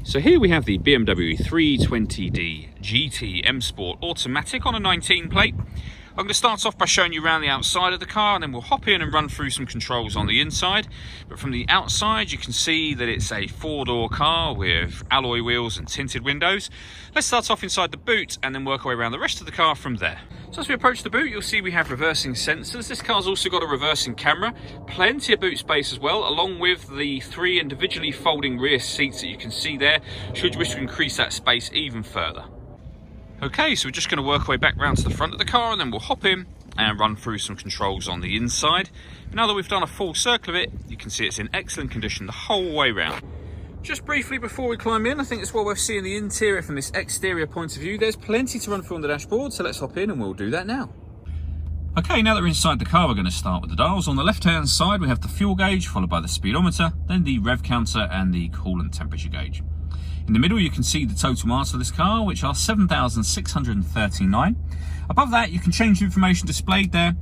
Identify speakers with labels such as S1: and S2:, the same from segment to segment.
S1: So here we have the BMW 320d GT M Sport Automatic on a 19 plate. I'm going to start off by showing you around the outside of the car, and then we'll hop in and run through some controls on the inside. But from the outside you can see that it's a four-door car with alloy wheels and tinted windows. Let's start off inside the boot and then work our way around the rest of the car from there. So as we approach the boot, you'll see we have reversing sensors. This car's also got a reversing camera, plenty of boot space as well, along with the three individually folding rear seats that you can see there, should you wish to increase that space even further. Okay, so we're just going to work our way back round to the front of the car, and then we'll hop in and run through some controls on the inside. But now that we've done a full circle of it, you can see it's in excellent condition the whole way round. Just briefly before we climb in, I think it's well worth seeing the interior from this exterior point of view. There's plenty to run through on the dashboard, so let's hop in and we'll do that now. Okay, now that we're inside the car, we're going to start with the dials. On the left-hand side, we have the fuel gauge, followed by the speedometer, then the rev counter and the coolant temperature gauge. In the middle, you can see the total miles of this car, which are 7,639. Above that, you can change the information displayed there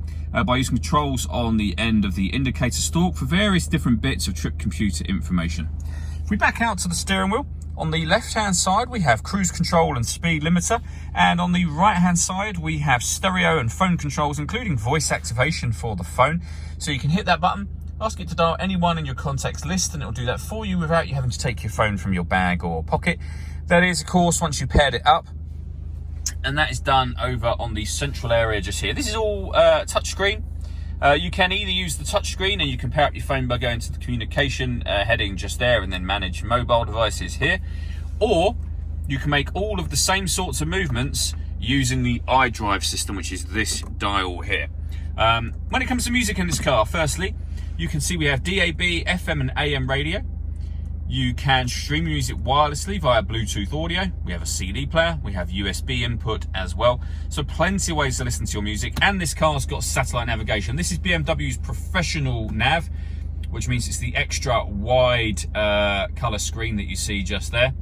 S1: by using controls on the end of the indicator stalk for various different bits of trip computer information. If we back out to the steering wheel, on the left-hand side, we have cruise control and speed limiter, and on the right-hand side, we have stereo and phone controls, including voice activation for the phone. So you can hit that button, ask it to dial anyone in your contacts list, and it'll do that for you without you having to take your phone from your bag or pocket. That is, of course, once you paired it up, and that is done over on the central area just here. This is all touchscreen. You can either use the touchscreen and you can pair up your phone by going to the communication heading just there and then manage mobile devices here, or you can make all of the same sorts of movements using the iDrive system, which is this dial here. When it comes to music in this car, firstly, you can see we have DAB, FM and AM radio. You can stream music wirelessly via Bluetooth audio. We have a CD player. We have USB input as well. So plenty of ways to listen to your music. And this car's got satellite navigation. This is BMW's professional nav, which means it's the extra wide color screen that you see just there.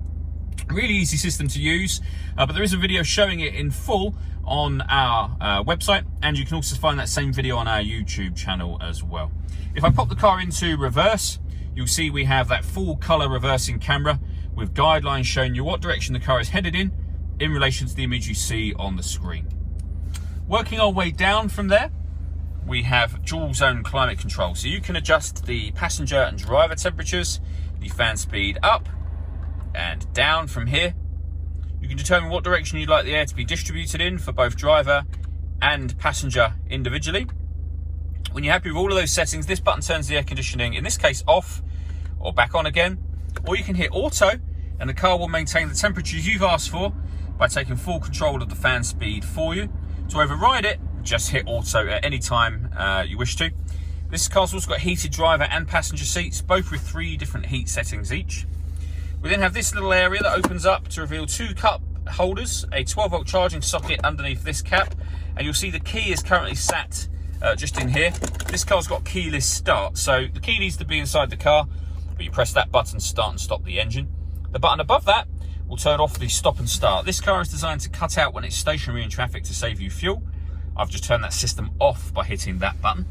S1: Really easy system to use, but there is a video showing it in full on our website, and you can also find that same video on our YouTube channel as well. If I pop the car into reverse, you'll see we have that full color reversing camera with guidelines showing you what direction the car is headed in relation to the image you see on the screen. Working our way down from there, we have dual zone climate control. So you can adjust the passenger and driver temperatures, the fan speed up and down from here. You can determine what direction you'd like the air to be distributed in for both driver and passenger individually. When you're happy with all of those settings, this button turns the air conditioning, in this case, off or back on again. Or you can hit auto and the car will maintain the temperatures you've asked for by taking full control of the fan speed for you. To override it, just hit auto at any time you wish to. This car's also got heated driver and passenger seats, both with 3 different heat settings each. We then have this little area that opens up to reveal 2 cup holders, a 12-volt charging socket underneath this cap, and you'll see the key is currently sat just in here. This car's got keyless start, so the key needs to be inside the car, but you press that button to start and stop the engine. The button above that will turn off the stop and start. This car is designed to cut out when it's stationary in traffic to save you fuel. I've just turned that system off by hitting that button.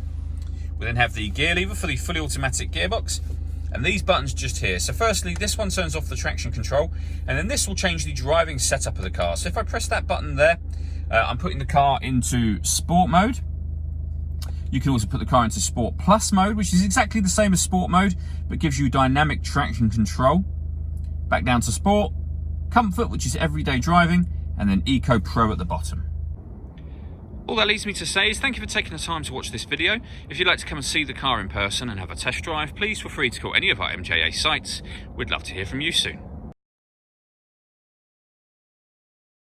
S1: We then have the gear lever for the fully automatic gearbox, and these buttons just here. So firstly, this one turns off the traction control, and then this will change the driving setup of the car. So if I press that button there, I'm putting the car into sport mode. You can also put the car into Sport Plus mode, which is exactly the same as Sport mode, but gives you dynamic traction control. Back down to Sport, Comfort, which is everyday driving, and then Eco Pro at the bottom. All that leaves me to say is thank you for taking the time to watch this video. If you'd like to come and see the car in person and have a test drive, please feel free to call any of our MJA sites. We'd love to hear from you soon.